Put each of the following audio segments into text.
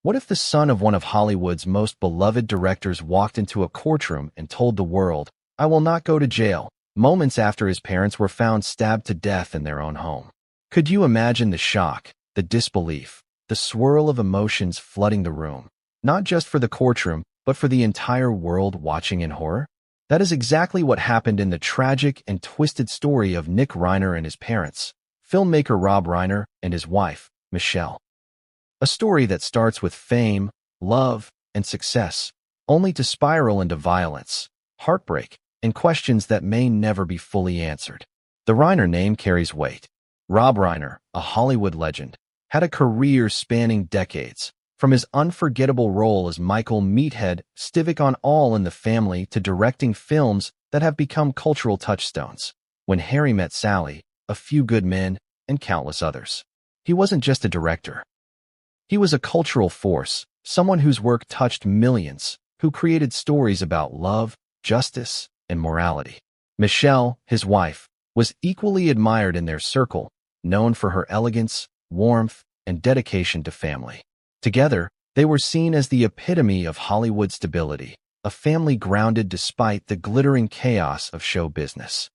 What if the son of one of Hollywood's most beloved directors walked into a courtroom and told the world, "I will not go to jail," moments after his parents were found stabbed to death in their own home? Could you imagine the shock, the disbelief, the swirl of emotions flooding the room, not just for the courtroom, but for the entire world watching in horror? That is exactly what happened in the tragic and twisted story of Nick Reiner and his parents, filmmaker Rob Reiner and his wife, Michelle. A story that starts with fame, love, and success, only to spiral into violence, heartbreak, and questions that may never be fully answered. The Reiner name carries weight. Rob Reiner, a Hollywood legend, had a career spanning decades, from his unforgettable role as Michael "Meathead" Stivic on All in the Family to directing films that have become cultural touchstones. When Harry Met Sally, A Few Good Men, and countless others. He wasn't just a director. He was a cultural force, someone whose work touched millions, who created stories about love, justice, and morality. Michelle, his wife, was equally admired in their circle, known for her elegance, warmth, and dedication to family. Together, they were seen as the epitome of Hollywood stability, a family grounded despite the glittering chaos of show business.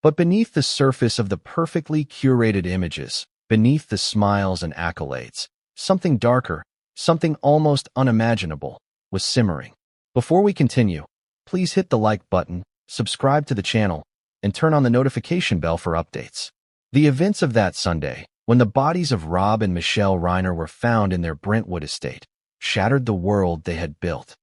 But beneath the surface of the perfectly curated images, beneath the smiles and accolades, something darker, something almost unimaginable, was simmering. Before we continue, please hit the like button, subscribe to the channel, and turn on the notification bell for updates. The events of that Sunday, when the bodies of Rob and Michelle Reiner were found in their Brentwood estate, shattered the world they had built.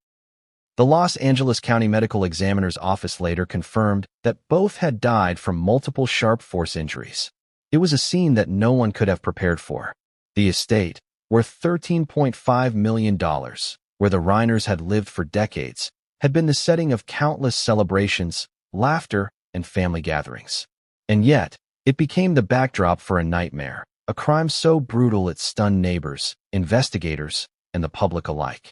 The Los Angeles County Medical Examiner's Office later confirmed that both had died from multiple sharp force injuries. It was a scene that no one could have prepared for. The estate, worth $13.5 million, where the Reiners had lived for decades, had been the setting of countless celebrations, laughter, and family gatherings. And yet, it became the backdrop for a nightmare, a crime so brutal it stunned neighbors, investigators, and the public alike.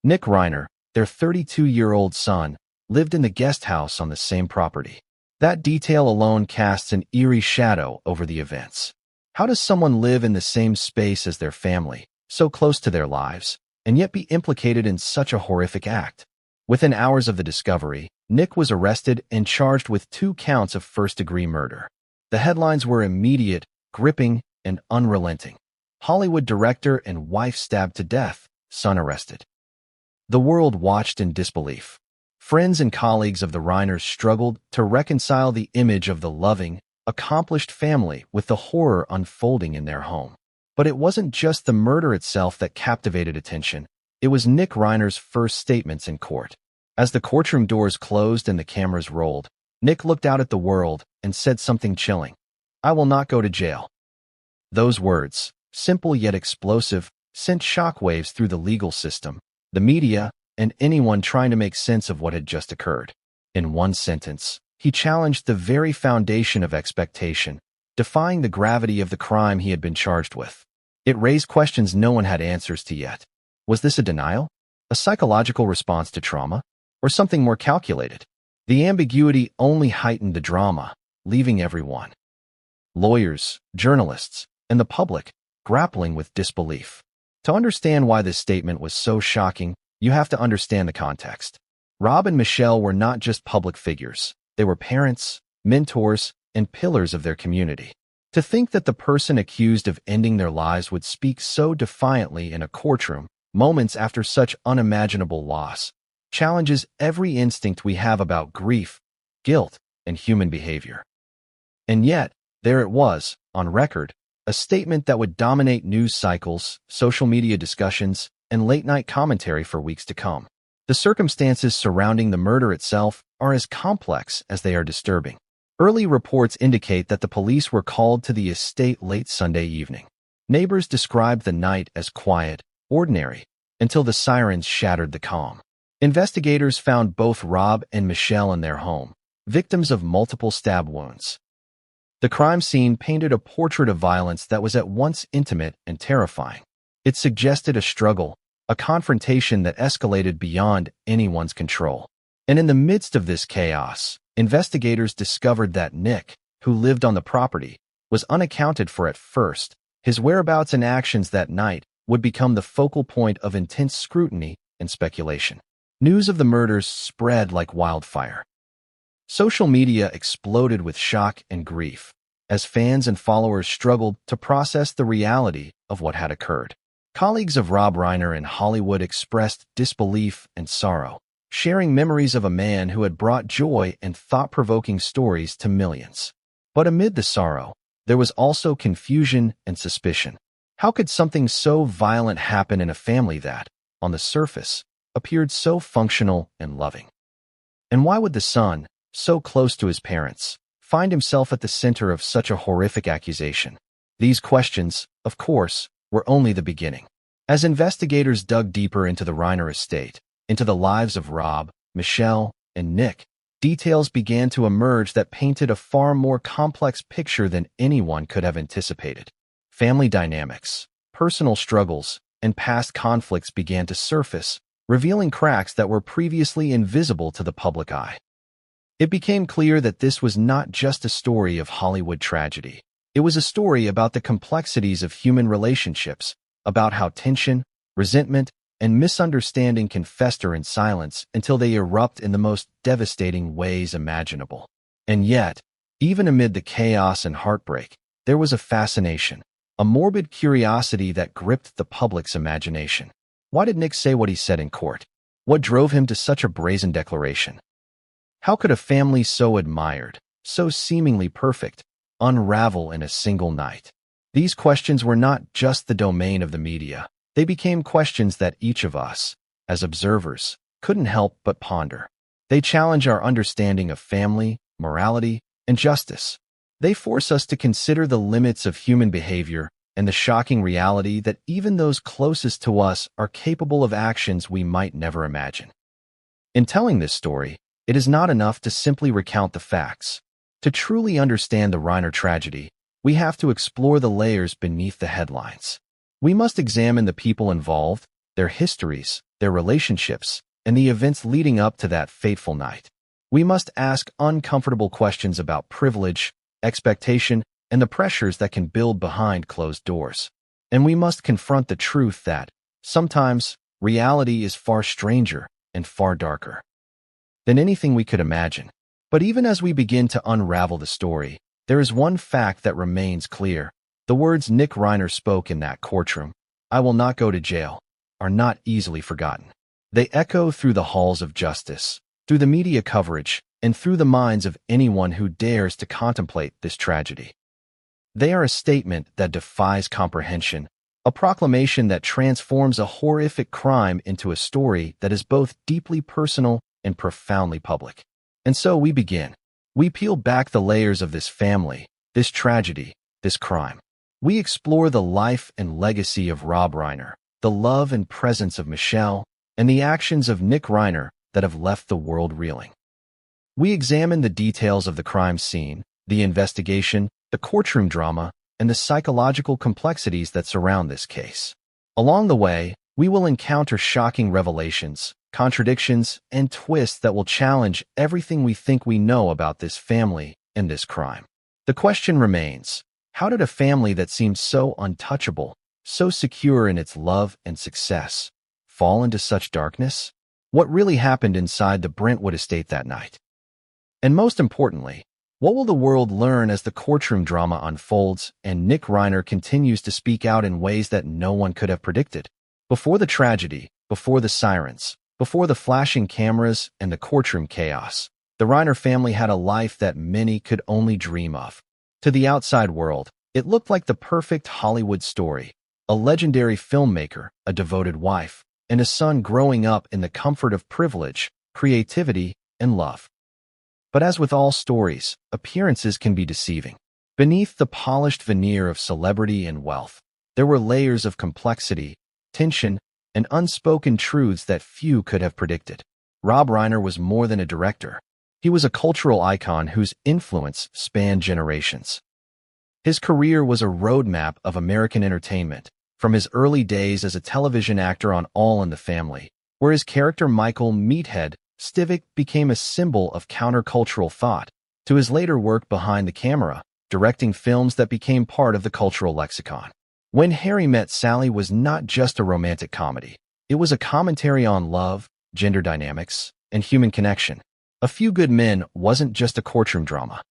Nick Reiner, their 32-year-old son, lived in the guest house on the same property. That detail alone casts an eerie shadow over the events. How does someone live in the same space as their family, so close to their lives, and yet be implicated in such a horrific act? Within hours of the discovery, Nick was arrested and charged with 2 counts of first-degree murder. The headlines were immediate, gripping, and unrelenting. Hollywood director and wife stabbed to death, son arrested. The world watched in disbelief. Friends and colleagues of the Reiners struggled to reconcile the image of the loving, accomplished family with the horror unfolding in their home. But it wasn't just the murder itself that captivated attention. It was Nick Reiner's first statements in court. As the courtroom doors closed and the cameras rolled, Nick looked out at the world and said something chilling. "I will not go to jail." Those words, simple yet explosive, sent shockwaves through the legal system, the media, and anyone trying to make sense of what had just occurred. In one sentence, he challenged the very foundation of expectation, defying the gravity of the crime he had been charged with. It raised questions no one had answers to yet. Was this a denial? A psychological response to trauma? Or something more calculated? The ambiguity only heightened the drama, leaving everyone, lawyers, journalists, and the public, grappling with disbelief. To understand why this statement was so shocking, you have to understand the context. Rob and Michelle were not just public figures. They were parents, mentors, and pillars of their community. To think that the person accused of ending their lives would speak so defiantly in a courtroom, moments after such unimaginable loss, challenges every instinct we have about grief, guilt, and human behavior. And yet, there it was, on record, a statement that would dominate news cycles, social media discussions, and late-night commentary for weeks to come. The circumstances surrounding the murder itself are as complex as they are disturbing. Early reports indicate that the police were called to the estate late Sunday evening. Neighbors described the night as quiet, ordinary, until the sirens shattered the calm. Investigators found both Rob and Michelle in their home, victims of multiple stab wounds. The crime scene painted a portrait of violence that was at once intimate and terrifying. It suggested a struggle, a confrontation that escalated beyond anyone's control. And in the midst of this chaos, investigators discovered that Nick, who lived on the property, was unaccounted for at first. His whereabouts and actions that night would become the focal point of intense scrutiny and speculation. News of the murders spread like wildfire. Social media exploded with shock and grief as fans and followers struggled to process the reality of what had occurred. Colleagues of Rob Reiner in Hollywood expressed disbelief and sorrow, sharing memories of a man who had brought joy and thought-provoking stories to millions. But amid the sorrow, there was also confusion and suspicion. How could something so violent happen in a family that, on the surface, appeared so functional and loving? And why would the son, so close to his parents, find himself at the center of such a horrific accusation? These questions, of course, were only the beginning. As investigators dug deeper into the Reiner estate, into the lives of Rob, Michelle, and Nick, details began to emerge that painted a far more complex picture than anyone could have anticipated. Family dynamics, personal struggles, and past conflicts began to surface, revealing cracks that were previously invisible to the public eye. It became clear that this was not just a story of Hollywood tragedy. It was a story about the complexities of human relationships, about how tension, resentment, and misunderstanding can fester in silence until they erupt in the most devastating ways imaginable. And yet, even amid the chaos and heartbreak, there was a fascination, a morbid curiosity that gripped the public's imagination. Why did Nick say what he said in court? What drove him to such a brazen declaration? How could a family so admired, so seemingly perfect, unravel in a single night? These questions were not just the domain of the media. They became questions that each of us, as observers, couldn't help but ponder. They challenge our understanding of family, morality, and justice. They force us to consider the limits of human behavior and the shocking reality that even those closest to us are capable of actions we might never imagine. In telling this story, it is not enough to simply recount the facts. To truly understand the Reiner tragedy, we have to explore the layers beneath the headlines. We must examine the people involved, their histories, their relationships, and the events leading up to that fateful night. We must ask uncomfortable questions about privilege, expectation, and the pressures that can build behind closed doors. And we must confront the truth that, sometimes, reality is far stranger and far darker than anything we could imagine. But even as we begin to unravel the story, there is one fact that remains clear. The words Nick Reiner spoke in that courtroom, "I will not go to jail," are not easily forgotten. They echo through the halls of justice, through the media coverage, and through the minds of anyone who dares to contemplate this tragedy. They are a statement that defies comprehension, a proclamation that transforms a horrific crime into a story that is both deeply personal and profoundly public. And so we begin. We peel back the layers of this family, this tragedy, this crime. We explore the life and legacy of Rob Reiner, the love and presence of Michelle, and the actions of Nick Reiner that have left the world reeling. We examine the details of the crime scene, the investigation, the courtroom drama, and the psychological complexities that surround this case. Along the way, we will encounter shocking revelations, contradictions, and twists that will challenge everything we think we know about this family and this crime. The question remains, how did a family that seemed so untouchable, so secure in its love and success, fall into such darkness? What really happened inside the Brentwood estate that night? And most importantly, what will the world learn as the courtroom drama unfolds and Nick Reiner continues to speak out in ways that no one could have predicted? Before the tragedy, before the sirens, before the flashing cameras and the courtroom chaos, the Reiner family had a life that many could only dream of. To the outside world, it looked like the perfect Hollywood story, a legendary filmmaker, a devoted wife, and a son growing up in the comfort of privilege, creativity, and love. But as with all stories, appearances can be deceiving. Beneath the polished veneer of celebrity and wealth, there were layers of complexity, tension, and unspoken truths that few could have predicted. Rob Reiner was more than a director. He was a cultural icon whose influence spanned generations. His career was a roadmap of American entertainment, from his early days as a television actor on All in the Family, where his character Michael "Meathead" Stivic became a symbol of countercultural thought, to his later work behind the camera, directing films that became part of the cultural lexicon. When Harry Met Sally was not just a romantic comedy. It was a commentary on love, gender dynamics, and human connection. A Few Good Men wasn't just a courtroom drama.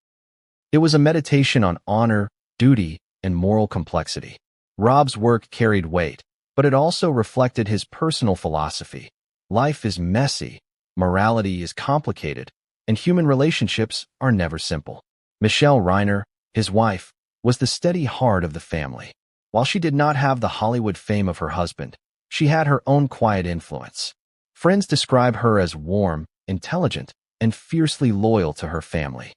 It was a meditation on honor, duty, and moral complexity. Rob's work carried weight, but it also reflected his personal philosophy. Life is messy, morality is complicated, and human relationships are never simple. Michelle Reiner, his wife, was the steady heart of the family. While she did not have the Hollywood fame of her husband, she had her own quiet influence. Friends describe her as warm, intelligent, and fiercely loyal to her family.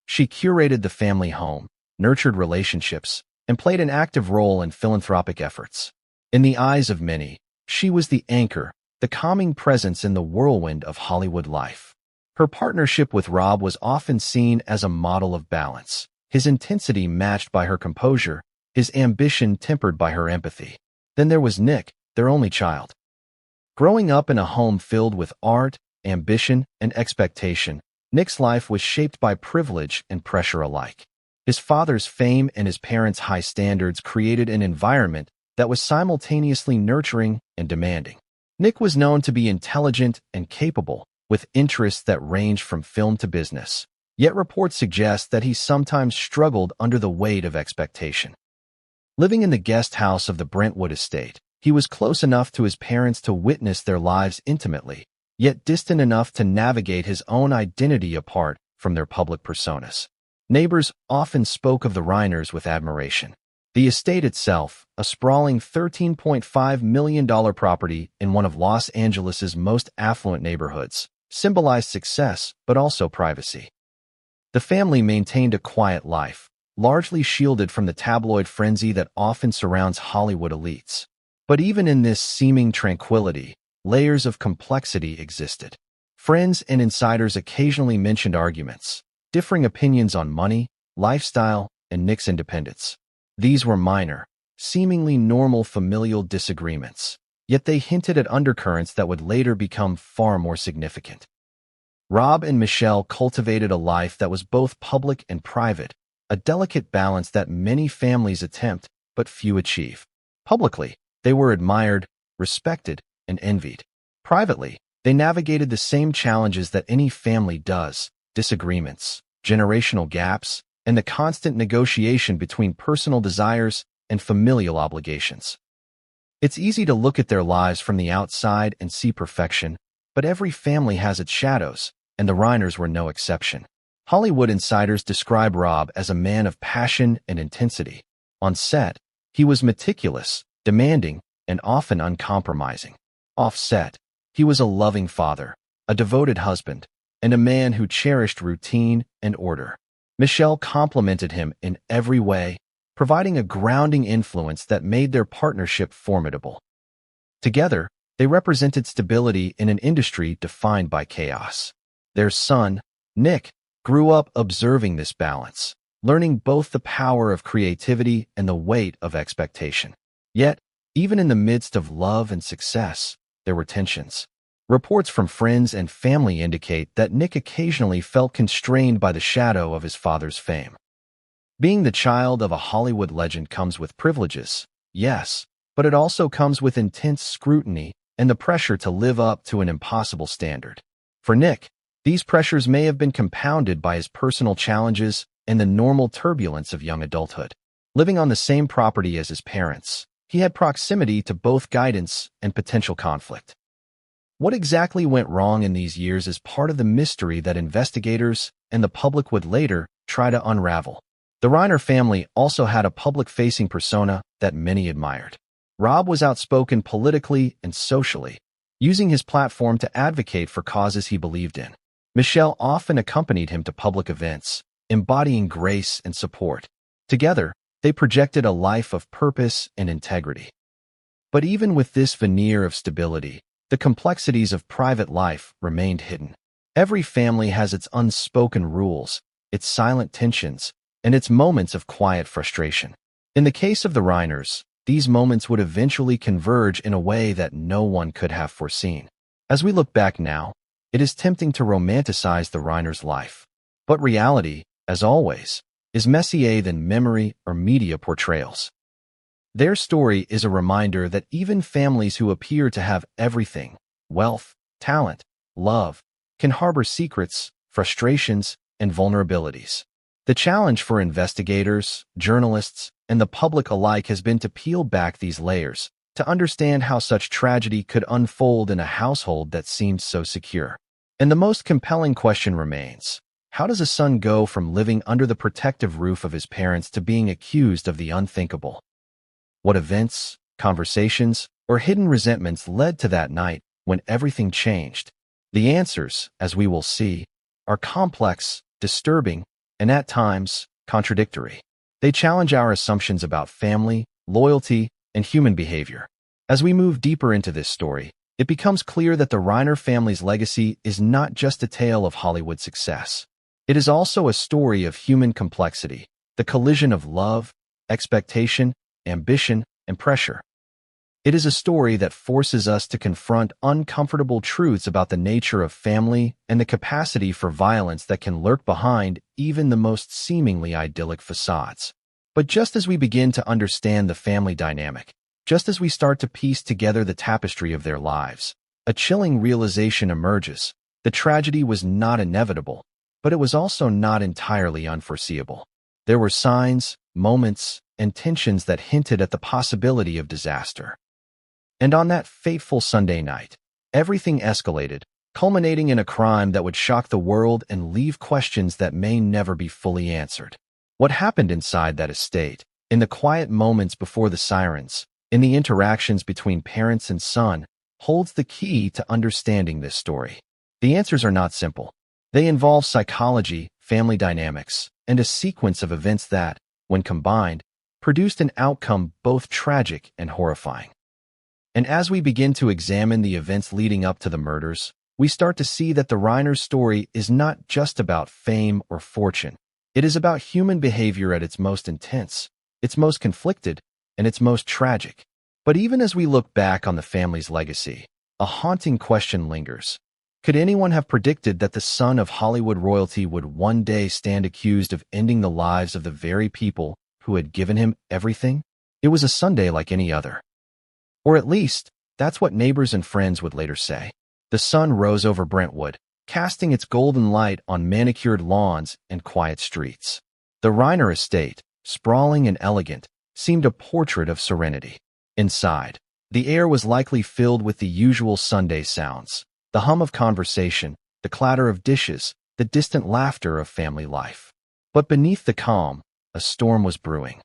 She curated the family home, nurtured relationships, and played an active role in philanthropic efforts. In the eyes of many, she was the anchor, the calming presence in the whirlwind of Hollywood life. Her partnership with Rob was often seen as a model of balance, his intensity matched by her composure, his ambition tempered by her empathy. Then there was Nick, their only child. Growing up in a home filled with art, ambition, and expectation, Nick's life was shaped by privilege and pressure alike. His father's fame and his parents' high standards created an environment that was simultaneously nurturing and demanding. Nick was known to be intelligent and capable, with interests that ranged from film to business. Yet reports suggest that he sometimes struggled under the weight of expectation. Living in the guest house of the Brentwood estate, he was close enough to his parents to witness their lives intimately, yet distant enough to navigate his own identity apart from their public personas. Neighbors often spoke of the Reiners with admiration. The estate itself, a sprawling $13.5 million property in one of Los Angeles' most affluent neighborhoods, symbolized success but also privacy. The family maintained a quiet life, largely shielded from the tabloid frenzy that often surrounds Hollywood elites. But even in this seeming tranquility, layers of complexity existed. Friends and insiders occasionally mentioned arguments, differing opinions on money, lifestyle, and Nick's independence. These were minor, seemingly normal familial disagreements, yet they hinted at undercurrents that would later become far more significant. Rob and Michelle cultivated a life that was both public and private, a delicate balance that many families attempt but few achieve. Publicly, they were admired, respected, and envied. Privately, they navigated the same challenges that any family does: disagreements, generational gaps, and the constant negotiation between personal desires and familial obligations. It's easy to look at their lives from the outside and see perfection, but every family has its shadows, and the Reiners were no exception. Hollywood insiders describe Rob as a man of passion and intensity. On set, he was meticulous, demanding, and often uncompromising. Off-set, he was a loving father, a devoted husband, and a man who cherished routine and order. Michelle complimented him in every way, providing a grounding influence that made their partnership formidable. Together, they represented stability in an industry defined by chaos. Their son, Nick, grew up observing this balance, learning both the power of creativity and the weight of expectation. Yet, even in the midst of love and success, there were tensions. Reports from friends and family indicate that Nick occasionally felt constrained by the shadow of his father's fame. Being the child of a Hollywood legend comes with privileges, yes, but it also comes with intense scrutiny and the pressure to live up to an impossible standard. For Nick, these pressures may have been compounded by his personal challenges and the normal turbulence of young adulthood. Living on the same property as his parents, he had proximity to both guidance and potential conflict. What exactly went wrong in these years is part of the mystery that investigators and the public would later try to unravel. The Reiner family also had a public-facing persona that many admired. Rob was outspoken politically and socially, using his platform to advocate for causes he believed in. Michelle often accompanied him to public events, embodying grace and support. Together, they projected a life of purpose and integrity. But even with this veneer of stability, the complexities of private life remained hidden. Every family has its unspoken rules, its silent tensions, and its moments of quiet frustration. In the case of the Reiners, these moments would eventually converge in a way that no one could have foreseen. As we look back now, it is tempting to romanticize the Reiners' life. But reality, as always, is messier than memory or media portrayals. Their story is a reminder that even families who appear to have everything, wealth, talent, love, can harbor secrets, frustrations, and vulnerabilities. The challenge for investigators, journalists, and the public alike has been to peel back these layers, to understand how such tragedy could unfold in a household that seemed so secure. And the most compelling question remains: how does a son go from living under the protective roof of his parents to being accused of the unthinkable? What events, conversations, or hidden resentments led to that night when everything changed? The answers, as we will see, are complex, disturbing, and at times, contradictory. They challenge our assumptions about family, loyalty, and human behavior. As we move deeper into this story, it becomes clear that the Reiner family's legacy is not just a tale of Hollywood success. It is also a story of human complexity, the collision of love, expectation, ambition, and pressure. It is a story that forces us to confront uncomfortable truths about the nature of family and the capacity for violence that can lurk behind even the most seemingly idyllic facades. But just as we begin to understand the family dynamic, just as we start to piece together the tapestry of their lives, a chilling realization emerges. The tragedy was not inevitable, but it was also not entirely unforeseeable. There were signs, moments, and tensions that hinted at the possibility of disaster. And on that fateful Sunday night, everything escalated, culminating in a crime that would shock the world and leave questions that may never be fully answered. What happened inside that estate, in the quiet moments before the sirens, in the interactions between parents and son, holds the key to understanding this story. The answers are not simple. They involve psychology, family dynamics, and a sequence of events that, when combined, produced an outcome both tragic and horrifying. And as we begin to examine the events leading up to the murders, we start to see that the Reiner story is not just about fame or fortune. It is about human behavior at its most intense, its most conflicted, and its most tragic. But even as we look back on the family's legacy, a haunting question lingers. Could anyone have predicted that the son of Hollywood royalty would one day stand accused of ending the lives of the very people who had given him everything? It was a Sunday like any other. Or at least, that's what neighbors and friends would later say. The sun rose over Brentwood, casting its golden light on manicured lawns and quiet streets. The Reiner estate, sprawling and elegant, seemed a portrait of serenity. Inside, the air was likely filled with the usual Sunday sounds, the hum of conversation, the clatter of dishes, the distant laughter of family life. But beneath the calm, a storm was brewing.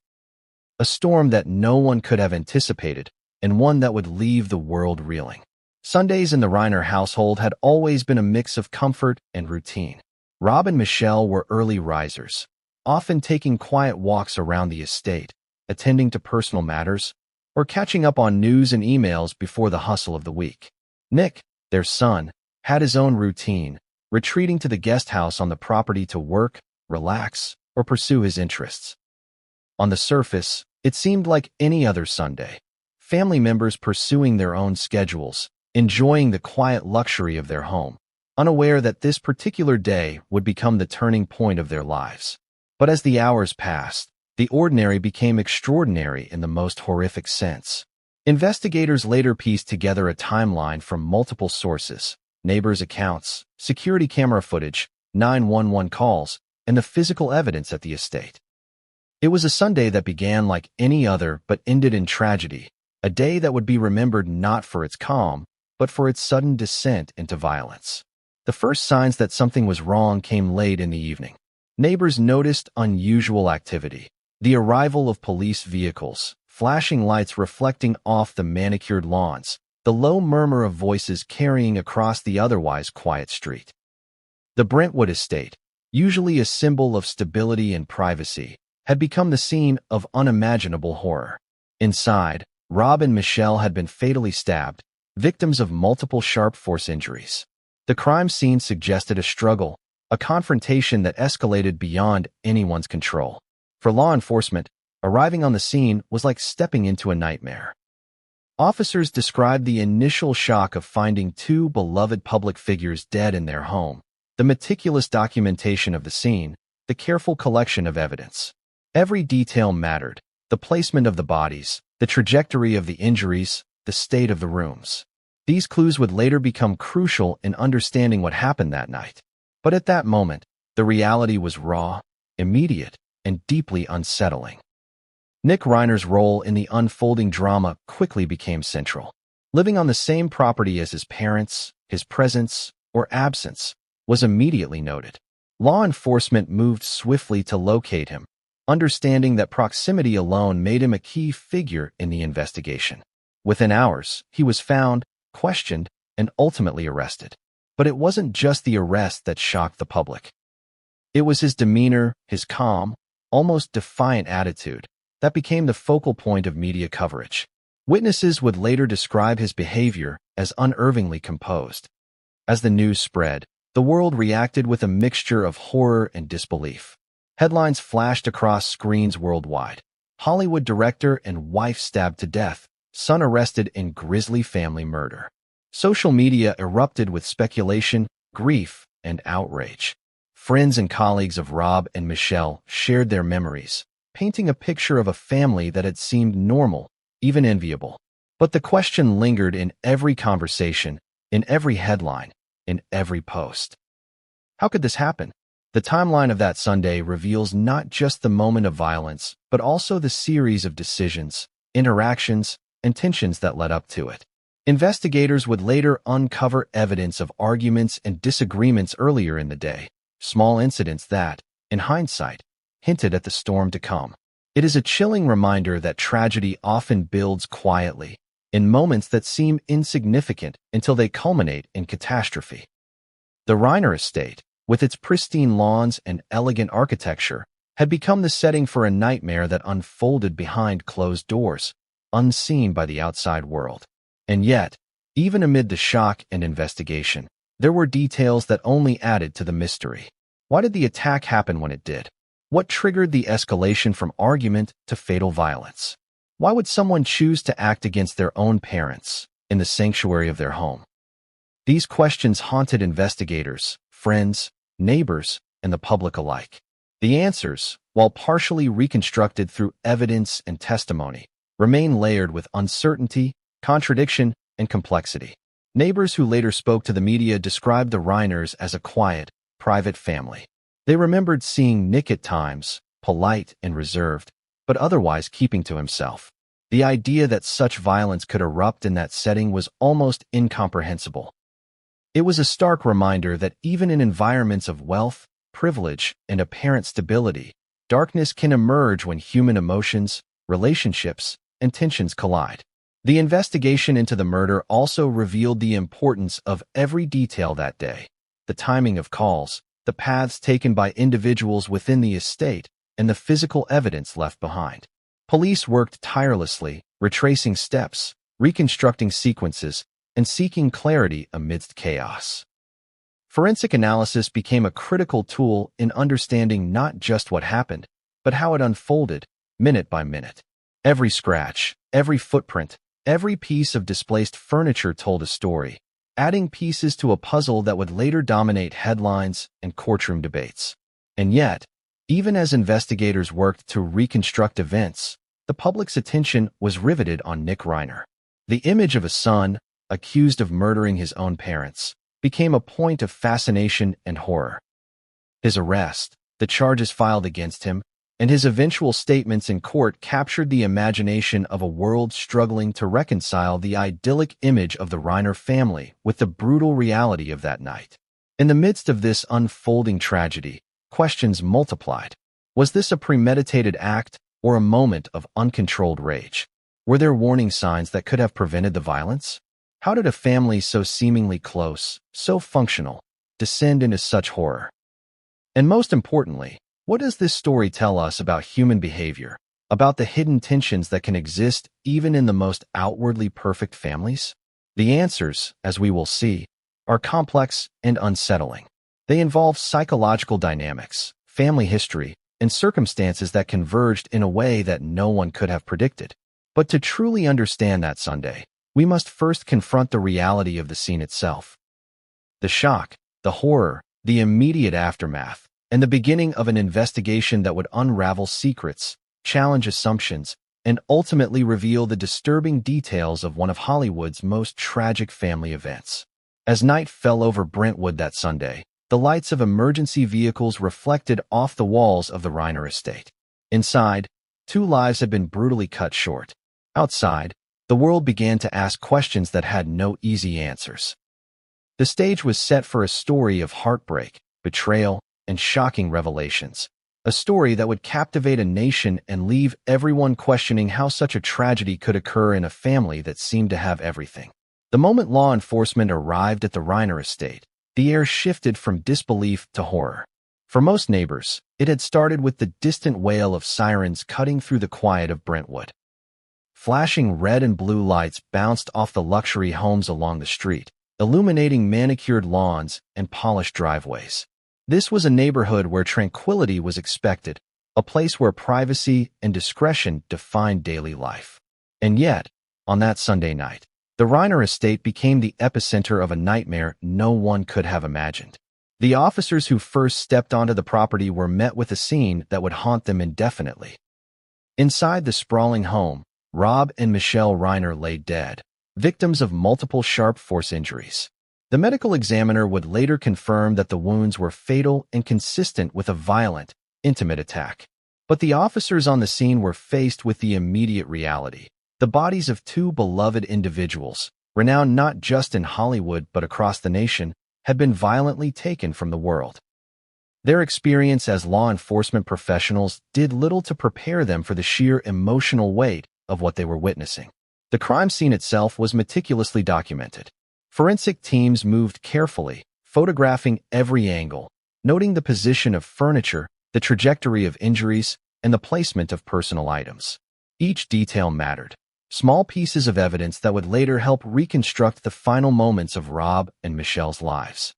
A storm that no one could have anticipated, and one that would leave the world reeling. Sundays in the Reiner household had always been a mix of comfort and routine. Rob and Michelle were early risers, often taking quiet walks around the estate, attending to personal matters, or catching up on news and emails before the hustle of the week. Nick, their son, had his own routine, retreating to the guest house on the property to work, relax, or pursue his interests. On the surface, it seemed like any other Sunday. Family members pursuing their own schedules, enjoying the quiet luxury of their home, unaware that this particular day would become the turning point of their lives. But as the hours passed, the ordinary became extraordinary in the most horrific sense. Investigators later pieced together a timeline from multiple sources: neighbors' accounts, security camera footage, 911 calls, and the physical evidence at the estate. It was a Sunday that began like any other but ended in tragedy, a day that would be remembered not for its calm, but for its sudden descent into violence. The first signs that something was wrong came late in the evening. Neighbors noticed unusual activity: the arrival of police vehicles, flashing lights reflecting off the manicured lawns, the low murmur of voices carrying across the otherwise quiet street. The Brentwood estate, usually a symbol of stability and privacy, had become the scene of unimaginable horror. Inside, Rob and Michelle had been fatally stabbed, victims of multiple sharp force injuries. The crime scene suggested a struggle, a confrontation that escalated beyond anyone's control. For law enforcement, arriving on the scene was like stepping into a nightmare. Officers described the initial shock of finding two beloved public figures dead in their home, the meticulous documentation of the scene, the careful collection of evidence. Every detail mattered: the placement of the bodies, the trajectory of the injuries, the state of the rooms. These clues would later become crucial in understanding what happened that night. But at that moment, the reality was raw, immediate, and deeply unsettling. Nick Reiner's role in the unfolding drama quickly became central. Living on the same property as his parents, his presence, or absence, was immediately noted. Law enforcement moved swiftly to locate him, understanding that proximity alone made him a key figure in the investigation. Within hours, he was found, questioned, and ultimately arrested. But it wasn't just the arrest that shocked the public. It was his demeanor, his calm, almost defiant attitude, that became the focal point of media coverage. Witnesses would later describe his behavior as unnervingly composed. As the news spread, the world reacted with a mixture of horror and disbelief. Headlines flashed across screens worldwide. Hollywood director and wife stabbed to death, son arrested in grisly family murder. Social media erupted with speculation, grief, and outrage. Friends and colleagues of Rob and Michelle shared their memories, painting a picture of a family that had seemed normal, even enviable. But the question lingered in every conversation, in every headline, in every post. How could this happen? The timeline of that Sunday reveals not just the moment of violence, but also the series of decisions, interactions, and tensions that led up to it. Investigators would later uncover evidence of arguments and disagreements earlier in the day, small incidents that, in hindsight, hinted at the storm to come. It is a chilling reminder that tragedy often builds quietly, in moments that seem insignificant until they culminate in catastrophe. The Reiner estate, with its pristine lawns and elegant architecture, had become the setting for a nightmare that unfolded behind closed doors, unseen by the outside world. And yet, even amid the shock and investigation, there were details that only added to the mystery. Why did the attack happen when it did? What triggered the escalation from argument to fatal violence? Why would someone choose to act against their own parents in the sanctuary of their home? These questions haunted investigators, friends, neighbors, and the public alike. The answers, while partially reconstructed through evidence and testimony, remain layered with uncertainty, contradiction, and complexity. Neighbors who later spoke to the media described the Reiners as a quiet, private family. They remembered seeing Nick at times, polite and reserved, but otherwise keeping to himself. The idea that such violence could erupt in that setting was almost incomprehensible. It was a stark reminder that even in environments of wealth, privilege, and apparent stability, darkness can emerge when human emotions, relationships, and tensions collide. The investigation into the murder also revealed the importance of every detail that day: the timing of calls, the paths taken by individuals within the estate, and the physical evidence left behind. Police worked tirelessly, retracing steps, reconstructing sequences, and seeking clarity amidst chaos. Forensic analysis became a critical tool in understanding not just what happened, but how it unfolded, minute by minute. Every scratch, every footprint, every piece of displaced furniture told a story, adding pieces to a puzzle that would later dominate headlines and courtroom debates. And yet, even as investigators worked to reconstruct events, the public's attention was riveted on Nick Reiner. The image of a son, accused of murdering his own parents, became a point of fascination and horror. His arrest, the charges filed against him, and his eventual statements in court captured the imagination of a world struggling to reconcile the idyllic image of the Reiner family with the brutal reality of that night. In the midst of this unfolding tragedy, questions multiplied. Was this a premeditated act or a moment of uncontrolled rage? Were there warning signs that could have prevented the violence? How did a family so seemingly close, so functional, descend into such horror? And most importantly, what does this story tell us about human behavior, about the hidden tensions that can exist even in the most outwardly perfect families? The answers, as we will see, are complex and unsettling. They involve psychological dynamics, family history, and circumstances that converged in a way that no one could have predicted. But to truly understand that Sunday, we must first confront the reality of the scene itself. The shock, the horror, the immediate aftermath, and the beginning of an investigation that would unravel secrets, challenge assumptions, and ultimately reveal the disturbing details of one of Hollywood's most tragic family events. As night fell over Brentwood that Sunday, the lights of emergency vehicles reflected off the walls of the Reiner estate. Inside, 2 lives had been brutally cut short. Outside, the world began to ask questions that had no easy answers. The stage was set for a story of heartbreak, betrayal, and shocking revelations. A story that would captivate a nation and leave everyone questioning how such a tragedy could occur in a family that seemed to have everything. The moment law enforcement arrived at the Reiner estate, the air shifted from disbelief to horror. For most neighbors, it had started with the distant wail of sirens cutting through the quiet of Brentwood. Flashing red and blue lights bounced off the luxury homes along the street, illuminating manicured lawns and polished driveways. This was a neighborhood where tranquility was expected, a place where privacy and discretion defined daily life. And yet, on that Sunday night, the Reiner estate became the epicenter of a nightmare no one could have imagined. The officers who first stepped onto the property were met with a scene that would haunt them indefinitely. Inside the sprawling home, Rob and Michelle Reiner lay dead, victims of multiple sharp force injuries. The medical examiner would later confirm that the wounds were fatal and consistent with a violent, intimate attack. But the officers on the scene were faced with the immediate reality. The bodies of 2 beloved individuals, renowned not just in Hollywood but across the nation, had been violently taken from the world. Their experience as law enforcement professionals did little to prepare them for the sheer emotional weight of what they were witnessing. The crime scene itself was meticulously documented. Forensic teams moved carefully, photographing every angle, noting the position of furniture, the trajectory of injuries, and the placement of personal items. Each detail mattered, small pieces of evidence that would later help reconstruct the final moments of Rob and Michelle's lives.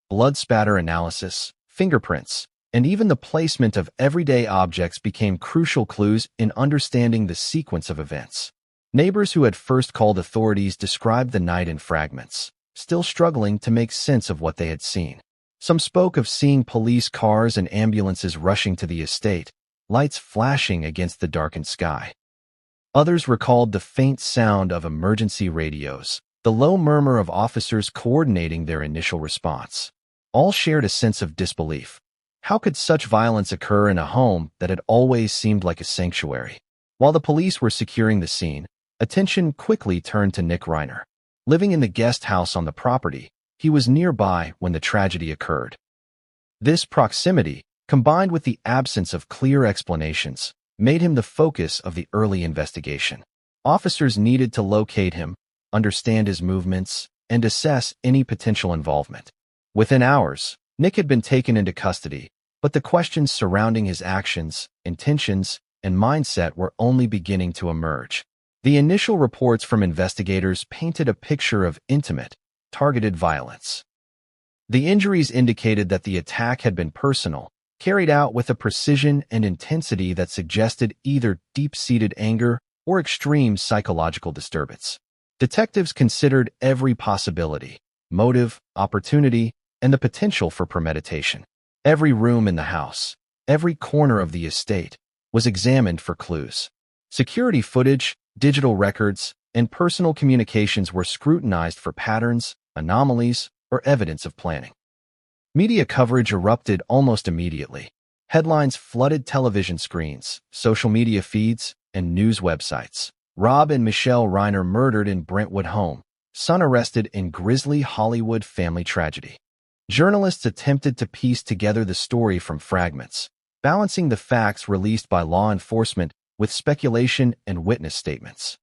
Blood spatter analysis, fingerprints, and even the placement of everyday objects became crucial clues in understanding the sequence of events. Neighbors who had first called authorities described the night in fragments, still struggling to make sense of what they had seen. Some spoke of seeing police cars and ambulances rushing to the estate, lights flashing against the darkened sky. Others recalled the faint sound of emergency radios, the low murmur of officers coordinating their initial response. All shared a sense of disbelief. How could such violence occur in a home that had always seemed like a sanctuary? While the police were securing the scene, attention quickly turned to Nick Reiner. Living in the guest house on the property, he was nearby when the tragedy occurred. This proximity, combined with the absence of clear explanations, made him the focus of the early investigation. Officers needed to locate him, understand his movements, and assess any potential involvement. Within hours, Nick had been taken into custody, but the questions surrounding his actions, intentions, and mindset were only beginning to emerge. The initial reports from investigators painted a picture of intimate, targeted violence. The injuries indicated that the attack had been personal, carried out with a precision and intensity that suggested either deep-seated anger or extreme psychological disturbance. Detectives considered every possibility, motive, opportunity, and the potential for premeditation. Every room in the house, every corner of the estate, was examined for clues. Security footage, digital records, and personal communications were scrutinized for patterns, anomalies, or evidence of planning. Media coverage erupted almost immediately. Headlines flooded television screens, social media feeds, and news websites. Rob and Michelle Reiner murdered in Brentwood home, son arrested in grisly Hollywood family tragedy. Journalists attempted to piece together the story from fragments, balancing the facts released by law enforcement with speculation and witness statements.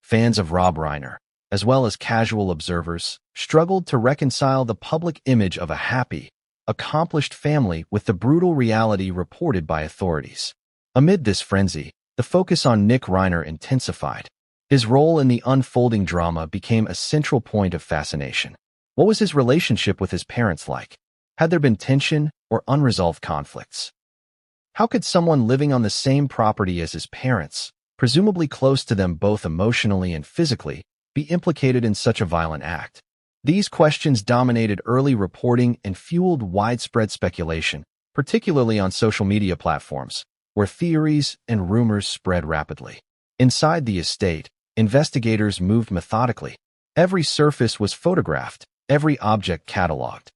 Fans of Rob Reiner, as well as casual observers, struggled to reconcile the public image of a happy, accomplished family with the brutal reality reported by authorities. Amid this frenzy, the focus on Nick Reiner intensified. His role in the unfolding drama became a central point of fascination. What was his relationship with his parents like? Had there been tension or unresolved conflicts? How could someone living on the same property as his parents, presumably close to them both emotionally and physically, be implicated in such a violent act? These questions dominated early reporting and fueled widespread speculation, particularly on social media platforms. where theories and rumors spread rapidly. Inside the estate, investigators moved methodically. Every surface was photographed, every object cataloged.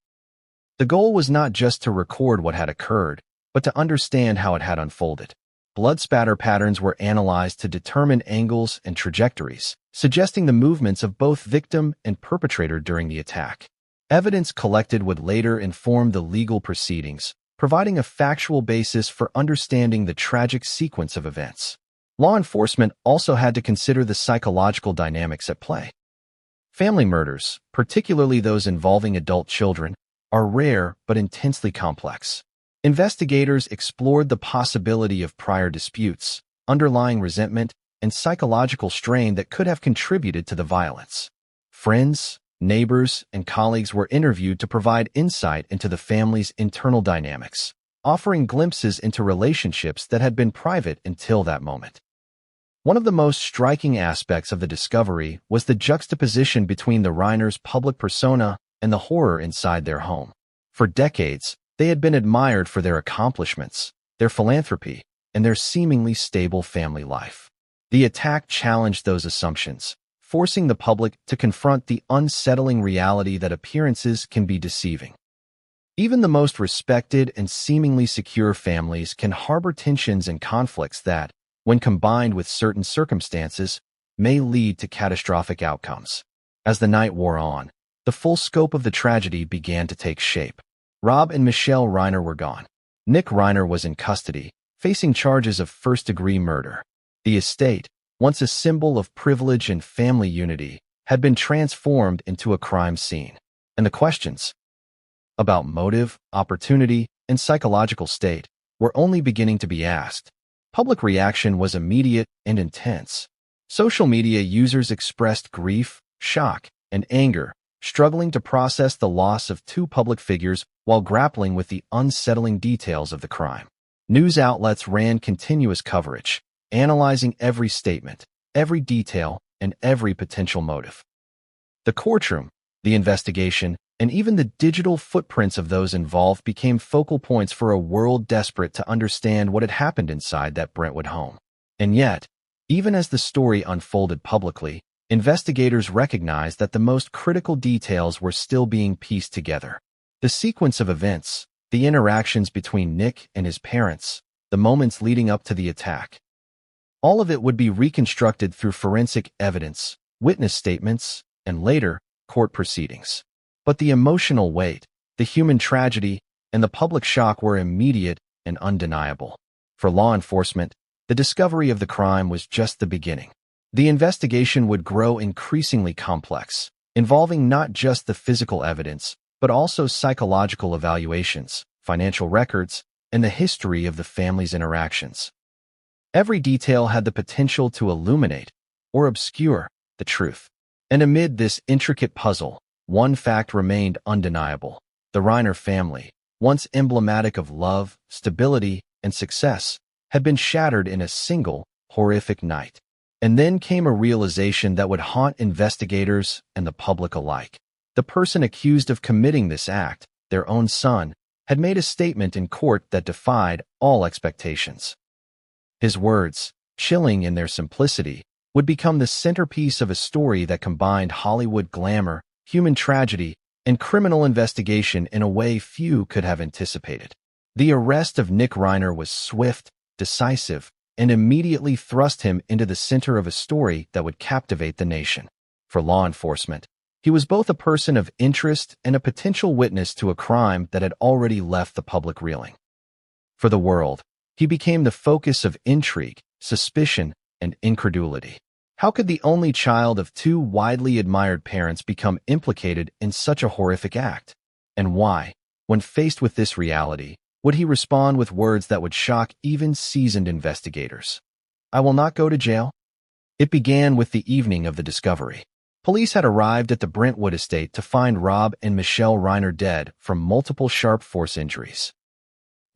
The goal was not just to record what had occurred, but to understand how it had unfolded. Blood spatter patterns were analyzed to determine angles and trajectories, suggesting the movements of both victim and perpetrator during the attack. Evidence collected would later inform the legal proceedings, providing a factual basis for understanding the tragic sequence of events. Law enforcement also had to consider the psychological dynamics at play. Family murders, particularly those involving adult children, are rare but intensely complex. Investigators explored the possibility of prior disputes, underlying resentment, and psychological strain that could have contributed to the violence. Friends, neighbors, and colleagues were interviewed to provide insight into the family's internal dynamics, offering glimpses into relationships that had been private until that moment. One of the most striking aspects of the discovery was the juxtaposition between the Reiners' public persona and the horror inside their home. For decades, they had been admired for their accomplishments, their philanthropy, and their seemingly stable family life. The attack challenged those assumptions, forcing the public to confront the unsettling reality that appearances can be deceiving. Even the most respected and seemingly secure families can harbor tensions and conflicts that, when combined with certain circumstances, may lead to catastrophic outcomes. As the night wore on, the full scope of the tragedy began to take shape. Rob and Michelle Reiner were gone. Nick Reiner was in custody, facing charges of first-degree murder. The estate, once a symbol of privilege and family unity, had been transformed into a crime scene. And the questions about motive, opportunity, and psychological state were only beginning to be asked. Public reaction was immediate and intense. Social media users expressed grief, shock, and anger, struggling to process the loss of two public figures while grappling with the unsettling details of the crime. News outlets ran continuous coverage, analyzing every statement, every detail, and every potential motive. The courtroom, the investigation, and even the digital footprints of those involved became focal points for a world desperate to understand what had happened inside that Brentwood home. And yet, even as the story unfolded publicly, investigators recognized that the most critical details were still being pieced together. The sequence of events, the interactions between Nick and his parents, the moments leading up to the attack. All of it would be reconstructed through forensic evidence, witness statements, and later, court proceedings. But the emotional weight, the human tragedy, and the public shock were immediate and undeniable. For law enforcement, the discovery of the crime was just the beginning. The investigation would grow increasingly complex, involving not just the physical evidence, but also psychological evaluations, financial records, and the history of the family's interactions. Every detail had the potential to illuminate or obscure the truth. And amid this intricate puzzle, one fact remained undeniable. The Reiner family, once emblematic of love, stability, and success, had been shattered in a single, horrific night. And then came a realization that would haunt investigators and the public alike. The person accused of committing this act, their own son, had made a statement in court that defied all expectations. His words, chilling in their simplicity, would become the centerpiece of a story that combined Hollywood glamour, human tragedy, and criminal investigation in a way few could have anticipated. The arrest of Nick Reiner was swift, decisive, and immediately thrust him into the center of a story that would captivate the nation. For law enforcement, he was both a person of interest and a potential witness to a crime that had already left the public reeling. For the world, he became the focus of intrigue, suspicion, and incredulity. How could the only child of two widely admired parents become implicated in such a horrific act? And why, when faced with this reality, would he respond with words that would shock even seasoned investigators? "I will not go to jail." It began with the evening of the discovery. Police had arrived at the Brentwood estate to find Rob and Michelle Reiner dead from multiple sharp force injuries.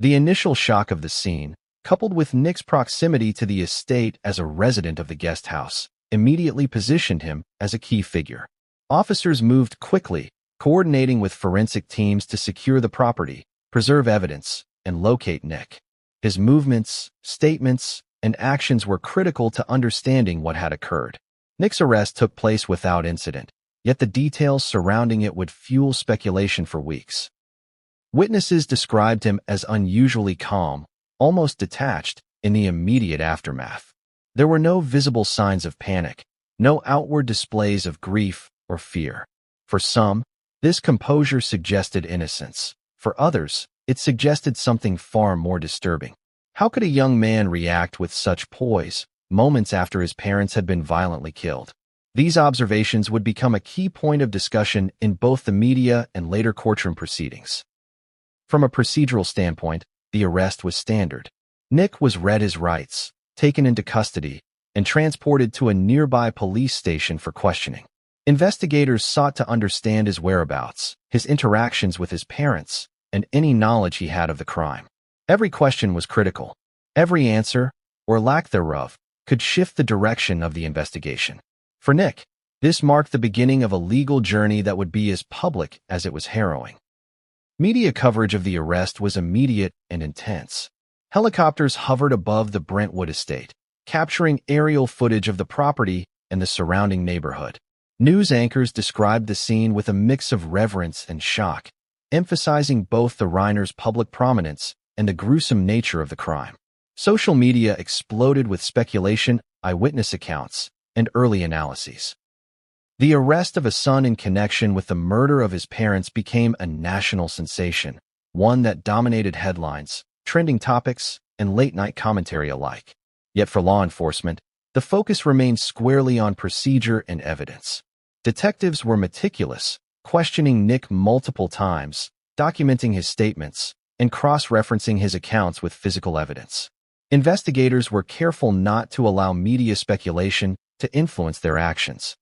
The initial shock of the scene, coupled with Nick's proximity to the estate as a resident of the guest house, immediately positioned him as a key figure. Officers moved quickly, coordinating with forensic teams to secure the property, preserve evidence, and locate Nick. His movements, statements, and actions were critical to understanding what had occurred. Nick's arrest took place without incident, yet the details surrounding it would fuel speculation for weeks. Witnesses described him as unusually calm, almost detached, in the immediate aftermath. There were no visible signs of panic, no outward displays of grief or fear. For some, this composure suggested innocence. For others, it suggested something far more disturbing. How could a young man react with such poise, moments after his parents had been violently killed? These observations would become a key point of discussion in both the media and later courtroom proceedings. From a procedural standpoint, the arrest was standard. Nick was read his rights, taken into custody, and transported to a nearby police station for questioning. Investigators sought to understand his whereabouts, his interactions with his parents, and any knowledge he had of the crime. Every question was critical. Every answer, or lack thereof, could shift the direction of the investigation. For Nick, this marked the beginning of a legal journey that would be as public as it was harrowing. Media coverage of the arrest was immediate and intense. Helicopters hovered above the Brentwood estate, capturing aerial footage of the property and the surrounding neighborhood. News anchors described the scene with a mix of reverence and shock, emphasizing both the Reiner's public prominence and the gruesome nature of the crime. Social media exploded with speculation, eyewitness accounts, and early analyses. The arrest of a son in connection with the murder of his parents became a national sensation, one that dominated headlines, trending topics, and late-night commentary alike. Yet for law enforcement, the focus remained squarely on procedure and evidence. Detectives were meticulous, questioning Nick multiple times, documenting his statements, and cross-referencing his accounts with physical evidence. Investigators were careful not to allow media speculation to influence their actions.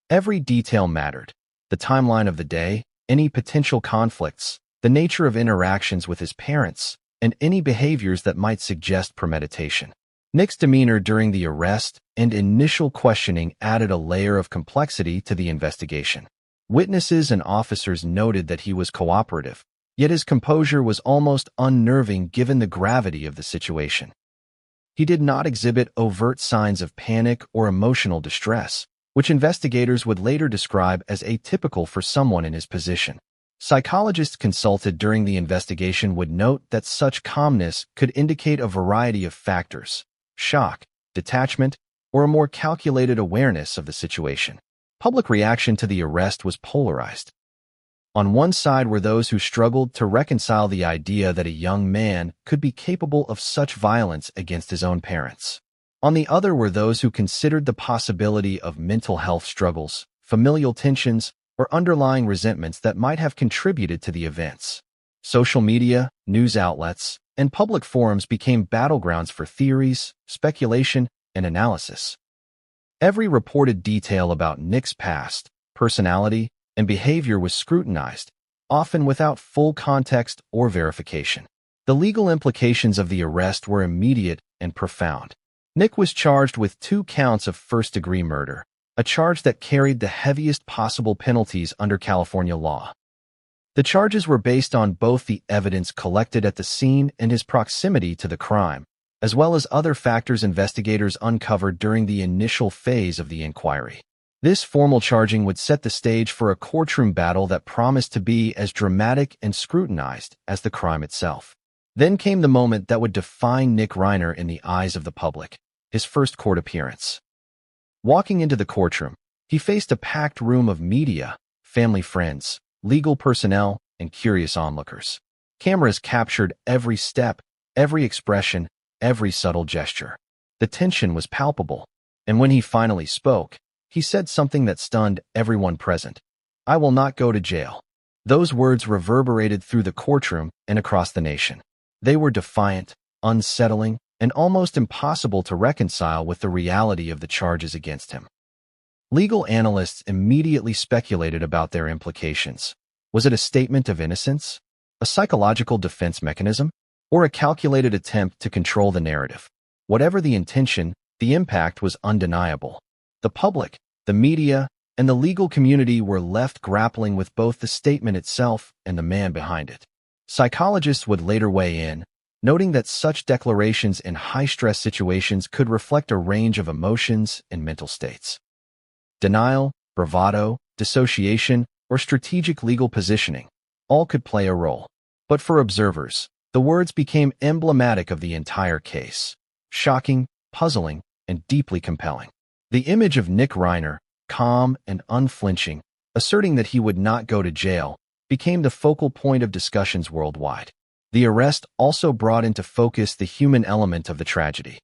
Every detail mattered: the timeline of the day, any potential conflicts, the nature of interactions with his parents, and any behaviors that might suggest premeditation. Nick's demeanor during the arrest and initial questioning added a layer of complexity to the investigation. Witnesses and officers noted that he was cooperative, yet his composure was almost unnerving given the gravity of the situation. He did not exhibit overt signs of panic or emotional distress, which investigators would later describe as atypical for someone in his position. Psychologists consulted during the investigation would note that such calmness could indicate a variety of factors: shock, detachment, or a more calculated awareness of the situation. Public reaction to the arrest was polarized. On one side were those who struggled to reconcile the idea that a young man could be capable of such violence against his own parents. On the other were those who considered the possibility of mental health struggles, familial tensions, or underlying resentments that might have contributed to the events. Social media, news outlets, and public forums became battlegrounds for theories, speculation, and analysis. Every reported detail about Nick's past, personality, and behavior was scrutinized, often without full context or verification. The legal implications of the arrest were immediate and profound. Nick was charged with 2 counts of first-degree murder, a charge that carried the heaviest possible penalties under California law. The charges were based on both the evidence collected at the scene and his proximity to the crime, as well as other factors investigators uncovered during the initial phase of the inquiry. This formal charging would set the stage for a courtroom battle that promised to be as dramatic and scrutinized as the crime itself. Then came the moment that would define Nick Reiner in the eyes of the public: his first court appearance. Walking into the courtroom, he faced a packed room of media, family friends, legal personnel, and curious onlookers. Cameras captured every step, every expression, every subtle gesture. The tension was palpable, and when he finally spoke, he said something that stunned everyone present: "I will not go to jail." Those words reverberated through the courtroom and across the nation. They were defiant, unsettling, and almost impossible to reconcile with the reality of the charges against him. Legal analysts immediately speculated about their implications. Was it a statement of innocence, a psychological defense mechanism, or a calculated attempt to control the narrative? Whatever the intention, the impact was undeniable. The public, the media, and the legal community were left grappling with both the statement itself and the man behind it. Psychologists would later weigh in, noting that such declarations in high-stress situations could reflect a range of emotions and mental states. Denial, bravado, dissociation, or strategic legal positioning all could play a role. But for observers, the words became emblematic of the entire case. Shocking, puzzling, and deeply compelling. The image of Nick Reiner, calm and unflinching, asserting that he would not go to jail, became the focal point of discussions worldwide. The arrest also brought into focus the human element of the tragedy.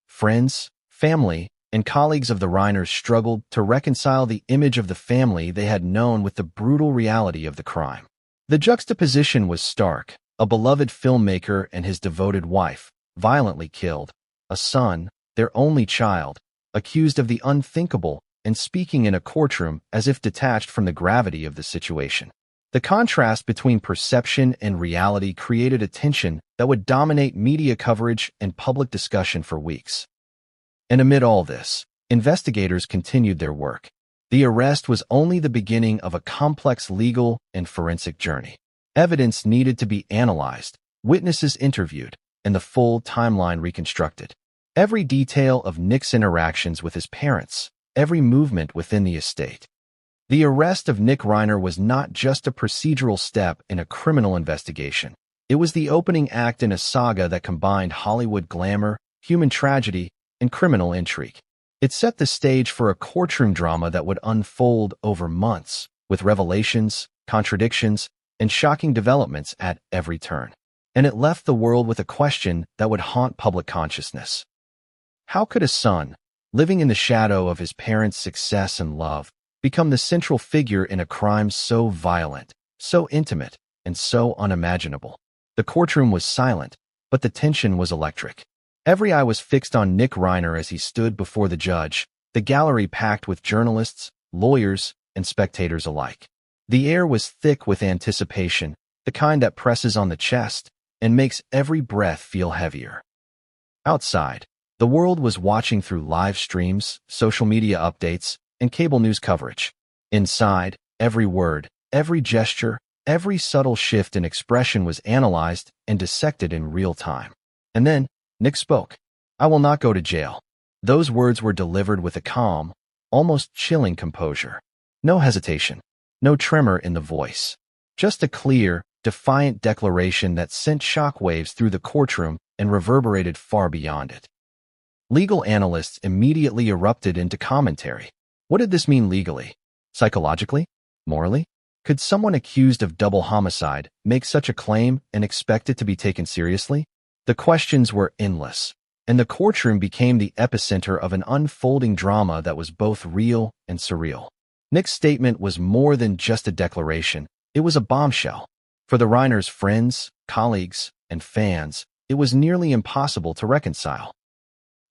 Friends, family, and colleagues of the Reiners struggled to reconcile the image of the family they had known with the brutal reality of the crime. The juxtaposition was stark: a beloved filmmaker and his devoted wife, violently killed, a son, their only child, accused of the unthinkable and speaking in a courtroom as if detached from the gravity of the situation. The contrast between perception and reality created a tension that would dominate media coverage and public discussion for weeks. And amid all this, investigators continued their work. The arrest was only the beginning of a complex legal and forensic journey. Evidence needed to be analyzed, witnesses interviewed, and the full timeline reconstructed. Every detail of Nick's interactions with his parents, every movement within the estate. The arrest of Nick Reiner was not just a procedural step in a criminal investigation. It was the opening act in a saga that combined Hollywood glamour, human tragedy, and criminal intrigue. It set the stage for a courtroom drama that would unfold over months, with revelations, contradictions, and shocking developments at every turn. And it left the world with a question that would haunt public consciousness. How could a son, living in the shadow of his parents' success and love, become the central figure in a crime so violent, so intimate, and so unimaginable? The courtroom was silent, but the tension was electric. Every eye was fixed on Nick Reiner as he stood before the judge, the gallery packed with journalists, lawyers, and spectators alike. The air was thick with anticipation, the kind that presses on the chest and makes every breath feel heavier. Outside, the world was watching through live streams, social media updates, and cable news coverage. Inside, every word, every gesture, every subtle shift in expression was analyzed and dissected in real time. And then, Nick spoke. "I will not go to jail." Those words were delivered with a calm, almost chilling composure. No hesitation, no tremor in the voice. Just a clear, defiant declaration that sent shockwaves through the courtroom and reverberated far beyond it. Legal analysts immediately erupted into commentary. What did this mean legally? Psychologically? Morally? Could someone accused of double homicide make such a claim and expect it to be taken seriously? The questions were endless, and the courtroom became the epicenter of an unfolding drama that was both real and surreal. Nick's statement was more than just a declaration. It was a bombshell. For the Reiners' friends, colleagues, and fans, it was nearly impossible to reconcile.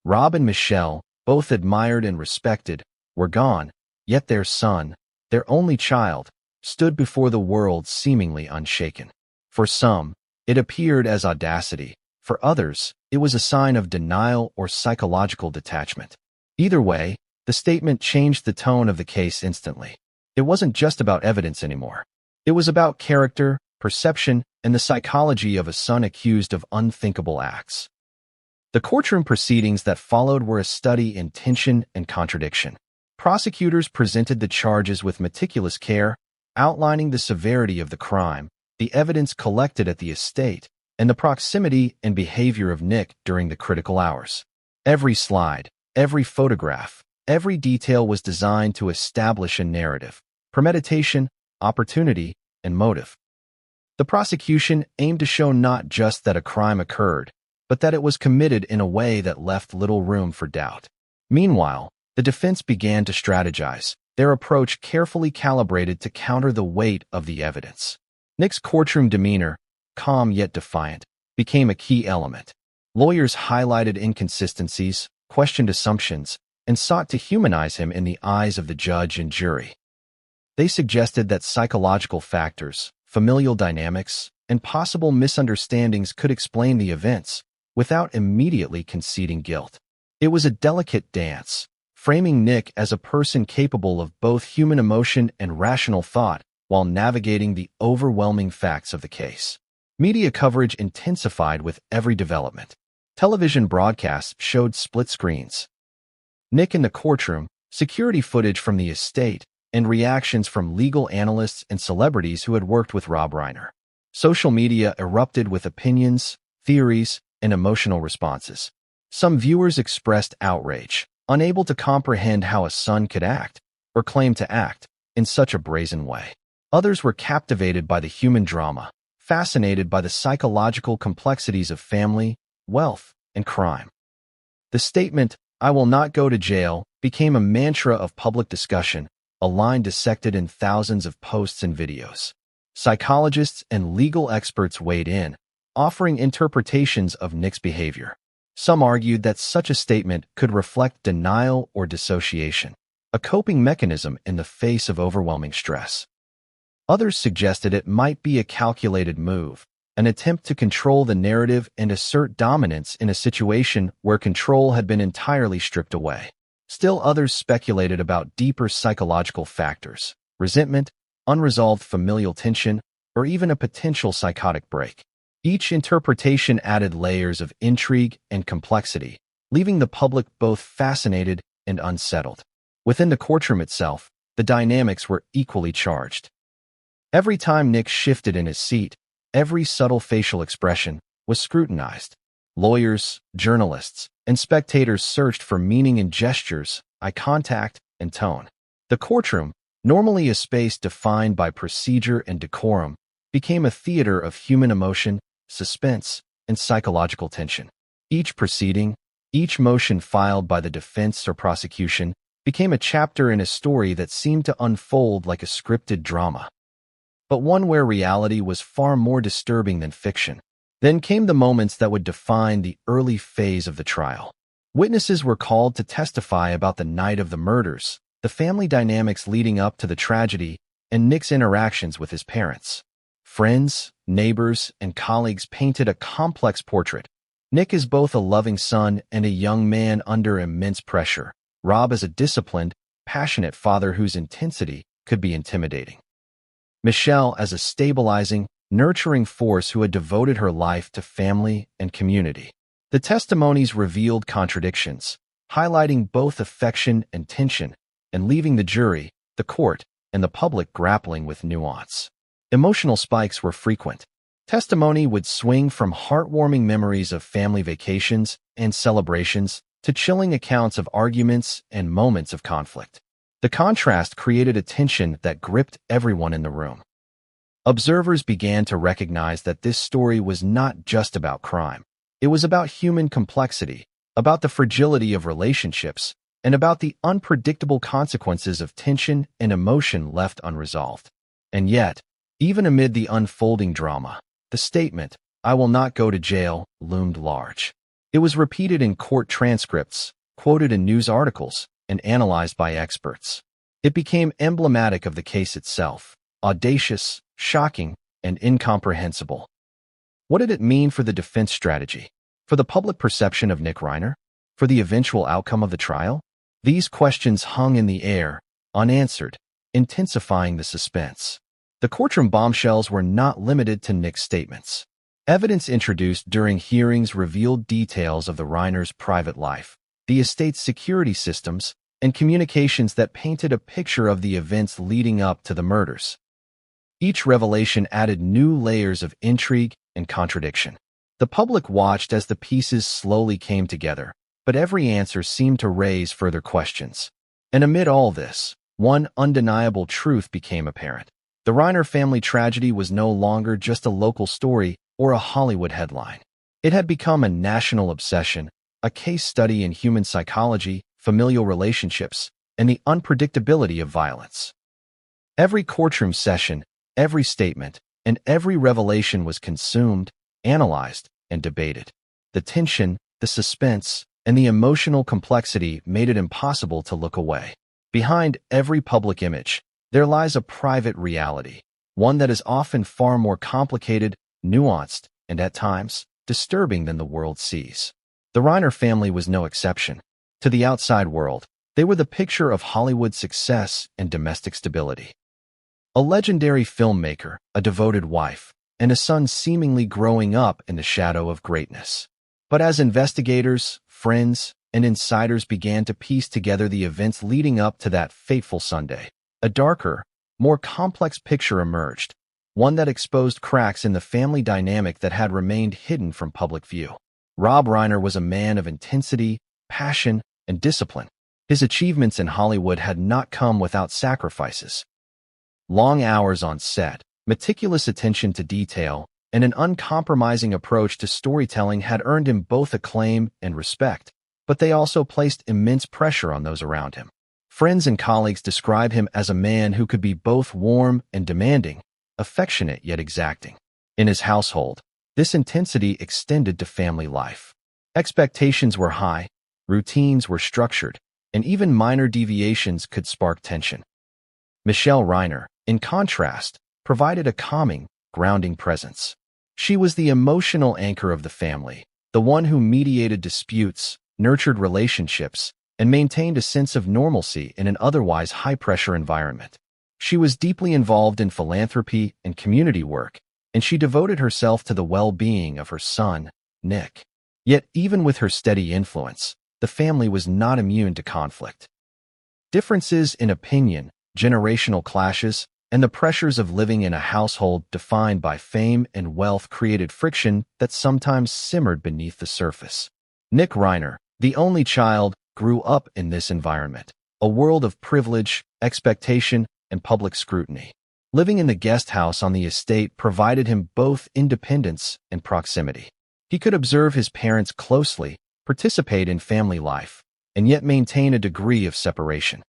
Rob and Michelle, both admired and respected, were gone, yet their son, their only child, stood before the world seemingly unshaken. For some, it appeared as audacity. For others, it was a sign of denial or psychological detachment. Either way, the statement changed the tone of the case instantly. It wasn't just about evidence anymore. It was about character, perception, and the psychology of a son accused of unthinkable acts. The courtroom proceedings that followed were a study in tension and contradiction. Prosecutors presented the charges with meticulous care, outlining the severity of the crime, the evidence collected at the estate, and the proximity and behavior of Nick during the critical hours. Every slide, every photograph, every detail was designed to establish a narrative, premeditation, opportunity, and motive. The prosecution aimed to show not just that a crime occurred, but that it was committed in a way that left little room for doubt. Meanwhile, the defense began to strategize, their approach carefully calibrated to counter the weight of the evidence. Nick's courtroom demeanor, calm yet defiant, became a key element. Lawyers highlighted inconsistencies, questioned assumptions, and sought to humanize him in the eyes of the judge and jury. They suggested that psychological factors, familial dynamics, and possible misunderstandings could explain the events, without immediately conceding guilt. It was a delicate dance, framing Nick as a person capable of both human emotion and rational thought while navigating the overwhelming facts of the case. Media coverage intensified with every development. Television broadcasts showed split screens. Nick in the courtroom, security footage from the estate, and reactions from legal analysts and celebrities who had worked with Rob Reiner. Social media erupted with opinions, theories, and emotional responses. Some viewers expressed outrage, unable to comprehend how a son could act, or claim to act, in such a brazen way. Others were captivated by the human drama, fascinated by the psychological complexities of family, wealth, and crime. The statement, "I will not go to jail," became a mantra of public discussion, a line dissected in thousands of posts and videos. Psychologists and legal experts weighed in, offering interpretations of Nick's behavior. Some argued that such a statement could reflect denial or dissociation, a coping mechanism in the face of overwhelming stress. Others suggested it might be a calculated move, an attempt to control the narrative and assert dominance in a situation where control had been entirely stripped away. Still others speculated about deeper psychological factors, resentment, unresolved familial tension, or even a potential psychotic break. Each interpretation added layers of intrigue and complexity, leaving the public both fascinated and unsettled. Within the courtroom itself, the dynamics were equally charged. Every time Nick shifted in his seat, every subtle facial expression was scrutinized. Lawyers, journalists, and spectators searched for meaning in gestures, eye contact, and tone. The courtroom, normally a space defined by procedure and decorum, became a theater of human emotion, suspense, and psychological tension. Each proceeding, each motion filed by the defense or prosecution, became a chapter in a story that seemed to unfold like a scripted drama, but one where reality was far more disturbing than fiction. Then came the moments that would define the early phase of the trial. Witnesses were called to testify about the night of the murders, the family dynamics leading up to the tragedy, and Nick's interactions with his parents. Friends, neighbors, and colleagues painted a complex portrait. Nick is both a loving son and a young man under immense pressure. Rob is a disciplined, passionate father whose intensity could be intimidating. Michelle as a stabilizing, nurturing force who had devoted her life to family and community. The testimonies revealed contradictions, highlighting both affection and tension, and leaving the jury, the court, and the public grappling with nuance. Emotional spikes were frequent. Testimony would swing from heartwarming memories of family vacations and celebrations to chilling accounts of arguments and moments of conflict. The contrast created a tension that gripped everyone in the room. Observers began to recognize that this story was not just about crime. It was about human complexity, about the fragility of relationships, and about the unpredictable consequences of tension and emotion left unresolved. And yet, even amid the unfolding drama, the statement, "I will not go to jail," loomed large. It was repeated in court transcripts, quoted in news articles, and analyzed by experts. It became emblematic of the case itself, audacious, shocking, and incomprehensible. What did it mean for the defense strategy? For the public perception of Nick Reiner? For the eventual outcome of the trial? These questions hung in the air, unanswered, intensifying the suspense. The courtroom bombshells were not limited to Nick's statements. Evidence introduced during hearings revealed details of the Reiners' private life, the estate's security systems, and communications that painted a picture of the events leading up to the murders. Each revelation added new layers of intrigue and contradiction. The public watched as the pieces slowly came together, but every answer seemed to raise further questions. And amid all this, one undeniable truth became apparent. The Reiner family tragedy was no longer just a local story or a Hollywood headline. It had become a national obsession, a case study in human psychology, familial relationships, and the unpredictability of violence. Every courtroom session, every statement, and every revelation was consumed, analyzed, and debated. The tension, the suspense, and the emotional complexity made it impossible to look away. Behind every public image, there lies a private reality, one that is often far more complicated, nuanced, and at times, disturbing than the world sees. The Reiner family was no exception. To the outside world, they were the picture of Hollywood success and domestic stability. A legendary filmmaker, a devoted wife, and a son seemingly growing up in the shadow of greatness. But as investigators, friends, and insiders began to piece together the events leading up to that fateful Sunday, a darker, more complex picture emerged, one that exposed cracks in the family dynamic that had remained hidden from public view. Rob Reiner was a man of intensity, passion, and discipline. His achievements in Hollywood had not come without sacrifices. Long hours on set, meticulous attention to detail, and an uncompromising approach to storytelling had earned him both acclaim and respect, but they also placed immense pressure on those around him. Friends and colleagues describe him as a man who could be both warm and demanding, affectionate yet exacting. In his household, this intensity extended to family life. Expectations were high, routines were structured, and even minor deviations could spark tension. Michelle Reiner, in contrast, provided a calming, grounding presence. She was the emotional anchor of the family, the one who mediated disputes, nurtured relationships, and maintained a sense of normalcy in an otherwise high-pressure environment. She was deeply involved in philanthropy and community work, and she devoted herself to the well-being of her son, Nick. Yet, even with her steady influence, the family was not immune to conflict. Differences in opinion, generational clashes, and the pressures of living in a household defined by fame and wealth created friction that sometimes simmered beneath the surface. Nick Reiner, the only child, grew up in this environment, a world of privilege, expectation, and public scrutiny. Living in the guest house on the estate provided him both independence and proximity. He could observe his parents closely, participate in family life, and yet maintain a degree of separation.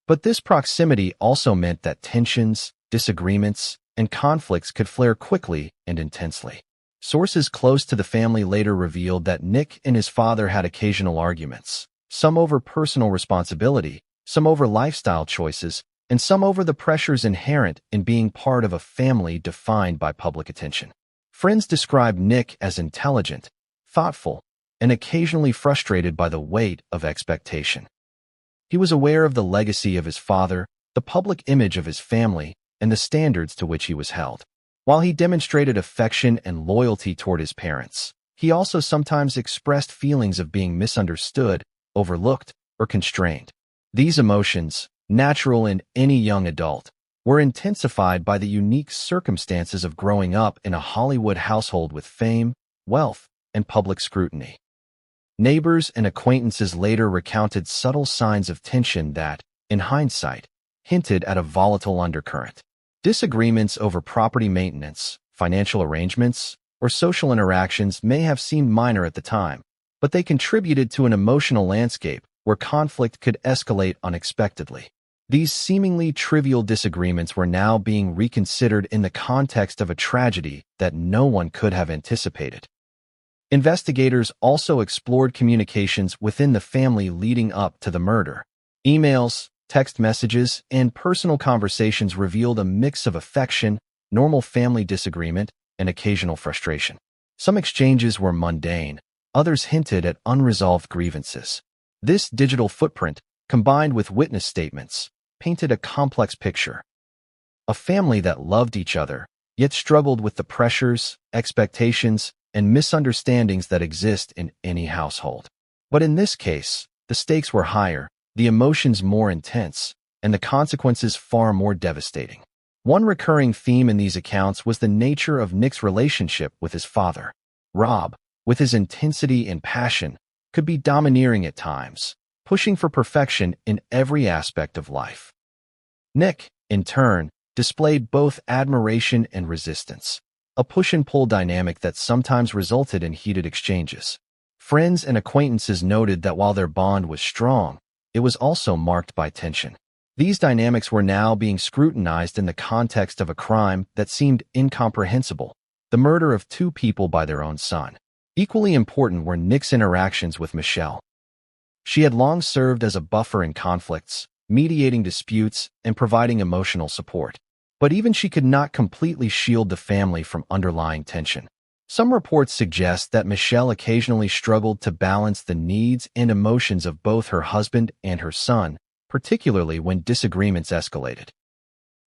But this proximity also meant that tensions, disagreements, and conflicts could flare quickly and intensely. Sources close to the family later revealed that Nick and his father had occasional arguments, some over personal responsibility, some over lifestyle choices, and some over the pressures inherent in being part of a family defined by public attention. Friends described Nick as intelligent, thoughtful, and occasionally frustrated by the weight of expectation. He was aware of the legacy of his father, the public image of his family, and the standards to which he was held. While he demonstrated affection and loyalty toward his parents, he also sometimes expressed feelings of being misunderstood, overlooked, or constrained. These emotions, natural in any young adult, were intensified by the unique circumstances of growing up in a Hollywood household with fame, wealth, and public scrutiny. Neighbors and acquaintances later recounted subtle signs of tension that, in hindsight, hinted at a volatile undercurrent. Disagreements over property maintenance, financial arrangements, or social interactions may have seemed minor at the time, but they contributed to an emotional landscape where conflict could escalate unexpectedly. These seemingly trivial disagreements were now being reconsidered in the context of a tragedy that no one could have anticipated. Investigators also explored communications within the family leading up to the murder. Emails, text messages, and personal conversations revealed a mix of affection, normal family disagreement, and occasional frustration. Some exchanges were mundane, others hinted at unresolved grievances. This digital footprint, combined with witness statements, painted a complex picture. A family that loved each other, yet struggled with the pressures, expectations, and misunderstandings that exist in any household. But in this case, the stakes were higher, the emotions more intense, and the consequences far more devastating. One recurring theme in these accounts was the nature of Nick's relationship with his father. Rob, with his intensity and passion, could be domineering at times, pushing for perfection in every aspect of life. Nick, in turn, displayed both admiration and resistance, a push-and-pull dynamic that sometimes resulted in heated exchanges. Friends and acquaintances noted that while their bond was strong, it was also marked by tension. These dynamics were now being scrutinized in the context of a crime that seemed incomprehensible, the murder of two people by their own son. Equally important were Nick's interactions with Michelle. She had long served as a buffer in conflicts, mediating disputes and providing emotional support. But even she could not completely shield the family from underlying tension. Some reports suggest that Michelle occasionally struggled to balance the needs and emotions of both her husband and her son, particularly when disagreements escalated.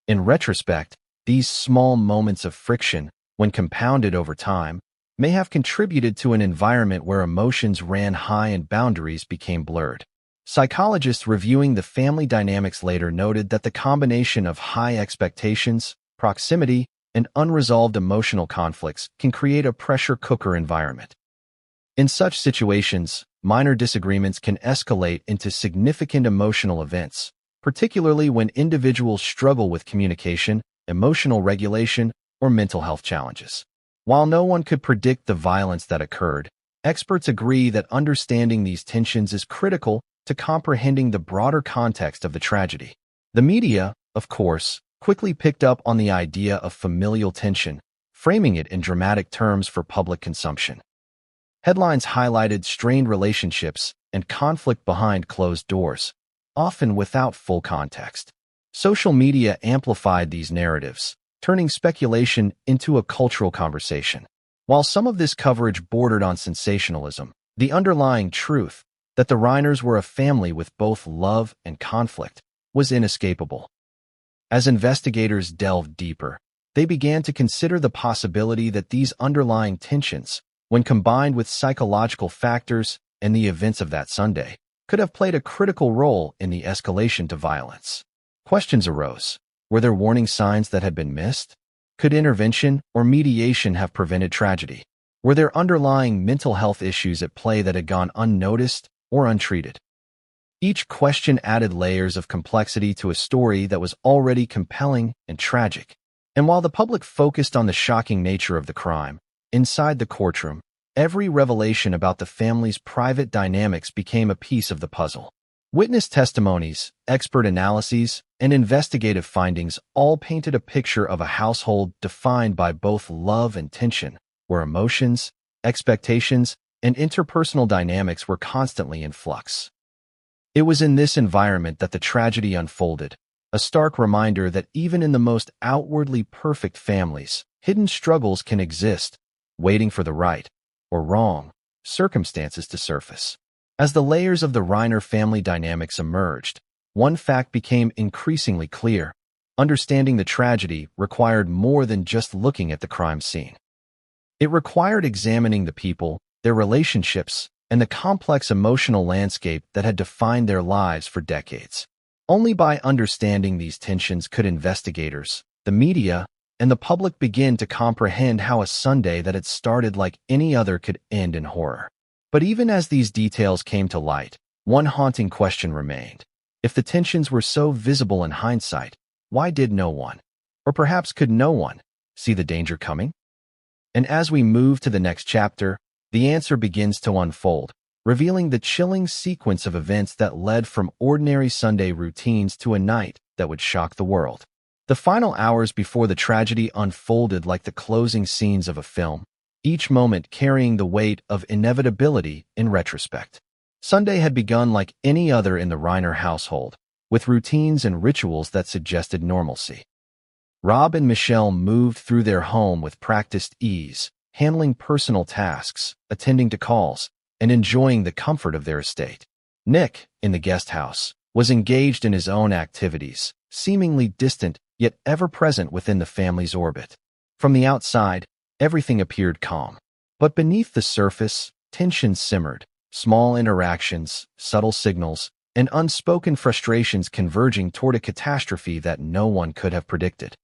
In retrospect, these small moments of friction when compounded over time, may have contributed to an environment where emotions ran high and boundaries became blurred. Psychologists reviewing the family dynamics later noted that the combination of high expectations, proximity, and unresolved emotional conflicts can create a pressure cooker environment. In such situations, minor disagreements can escalate into significant emotional events, particularly when individuals struggle with communication, emotional regulation, or mental health challenges. While no one could predict the violence that occurred, experts agree that understanding these tensions is critical to comprehending the broader context of the tragedy. The media, of course, quickly picked up on the idea of familial tension, framing it in dramatic terms for public consumption. Headlines highlighted strained relationships and conflict behind closed doors, often without full context. Social media amplified these narratives, turning speculation into a cultural conversation. While some of this coverage bordered on sensationalism, the underlying truth, that the Reiners were a family with both love and conflict, was inescapable. As investigators delved deeper, they began to consider the possibility that these underlying tensions, when combined with psychological factors and the events of that Sunday, could have played a critical role in the escalation to violence. Questions arose. Were there warning signs that had been missed? Could intervention or mediation have prevented tragedy? Were there underlying mental health issues at play that had gone unnoticed or untreated? Each question added layers of complexity to a story that was already compelling and tragic. And while the public focused on the shocking nature of the crime, inside the courtroom, every revelation about the family's private dynamics became a piece of the puzzle. Witness testimonies, expert analyses, and investigative findings all painted a picture of a household defined by both love and tension, where emotions, expectations, and interpersonal dynamics were constantly in flux. It was in this environment that the tragedy unfolded, a stark reminder that even in the most outwardly perfect families, hidden struggles can exist, waiting for the right, or wrong, circumstances to surface. As the layers of the Reiner family dynamics emerged, one fact became increasingly clear. Understanding the tragedy required more than just looking at the crime scene. It required examining the people, their relationships, and the complex emotional landscape that had defined their lives for decades. Only by understanding these tensions could investigators, the media, and the public begin to comprehend how a Sunday that had started like any other could end in horror. But even as these details came to light, one haunting question remained. If the tensions were so visible in hindsight, why did no one, or perhaps could no one, see the danger coming? And as we move to the next chapter, the answer begins to unfold, revealing the chilling sequence of events that led from ordinary Sunday routines to a night that would shock the world. The final hours before the tragedy unfolded like the closing scenes of a film, each moment carrying the weight of inevitability in retrospect. Sunday had begun like any other in the Reiner household, with routines and rituals that suggested normalcy. Rob and Michelle moved through their home with practiced ease, handling personal tasks, attending to calls, and enjoying the comfort of their estate. Nick, in the guest house, was engaged in his own activities, seemingly distant yet ever present within the family's orbit. From the outside, everything appeared calm. But beneath the surface, tension simmered, small interactions, subtle signals, and unspoken frustrations converging toward a catastrophe that no one could have predicted.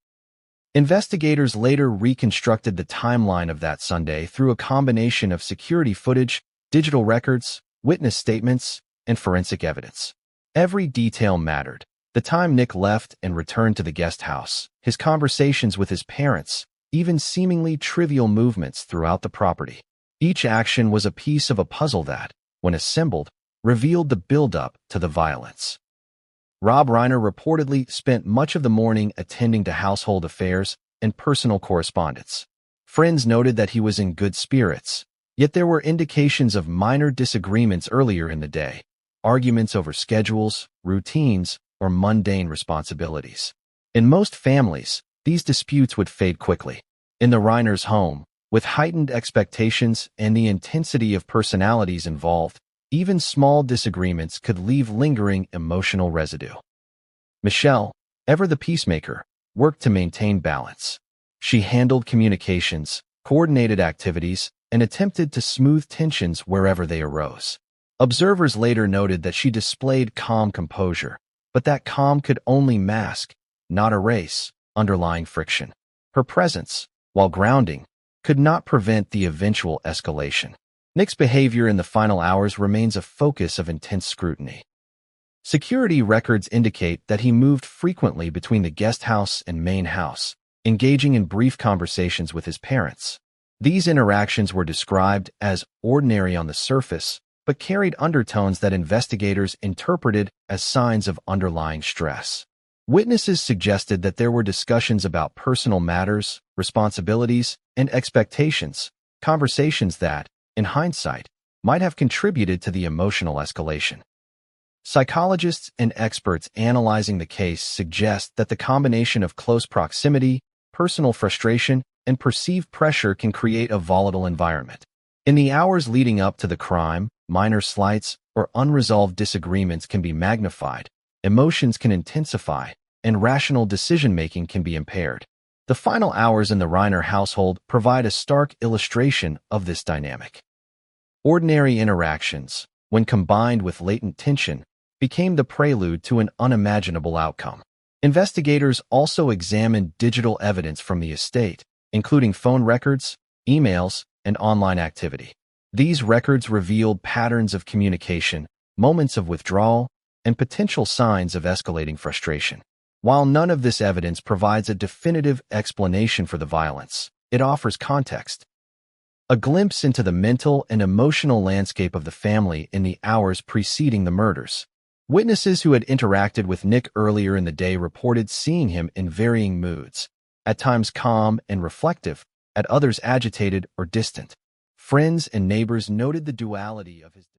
Investigators later reconstructed the timeline of that Sunday through a combination of security footage, digital records, witness statements, and forensic evidence. Every detail mattered. The time Nick left and returned to the guest house, his conversations with his parents, even seemingly trivial movements throughout the property. Each action was a piece of a puzzle that, when assembled, revealed the build-up to the violence. Rob Reiner reportedly spent much of the morning attending to household affairs and personal correspondence. Friends noted that he was in good spirits, yet there were indications of minor disagreements earlier in the day, arguments over schedules, routines, or mundane responsibilities. In most families, these disputes would fade quickly. In the Reiners' home, with heightened expectations and the intensity of personalities involved, even small disagreements could leave lingering emotional residue. Michelle, ever the peacemaker, worked to maintain balance. She handled communications, coordinated activities, and attempted to smooth tensions wherever they arose. Observers later noted that she displayed calm composure, but that calm could only mask, not erase, underlying friction. Her presence, while grounding, could not prevent the eventual escalation. Nick's behavior in the final hours remains a focus of intense scrutiny. Security records indicate that he moved frequently between the guest house and main house, engaging in brief conversations with his parents. These interactions were described as ordinary on the surface, but carried undertones that investigators interpreted as signs of underlying stress. Witnesses suggested that there were discussions about personal matters, responsibilities, and expectations, conversations that, in hindsight, might have contributed to the emotional escalation. Psychologists and experts analyzing the case suggest that the combination of close proximity, personal frustration, and perceived pressure can create a volatile environment. In the hours leading up to the crime, minor slights or unresolved disagreements can be magnified, emotions can intensify, and rational decision-making can be impaired. The final hours in the Reiner household provide a stark illustration of this dynamic. Ordinary interactions, when combined with latent tension, became the prelude to an unimaginable outcome. Investigators also examined digital evidence from the estate, including phone records, emails, and online activity. These records revealed patterns of communication, moments of withdrawal, and potential signs of escalating frustration. While none of this evidence provides a definitive explanation for the violence, it offers context, a glimpse into the mental and emotional landscape of the family in the hours preceding the murders. Witnesses who had interacted with Nick earlier in the day reported seeing him in varying moods, at times calm and reflective, at others agitated or distant. Friends and neighbors noted the duality of his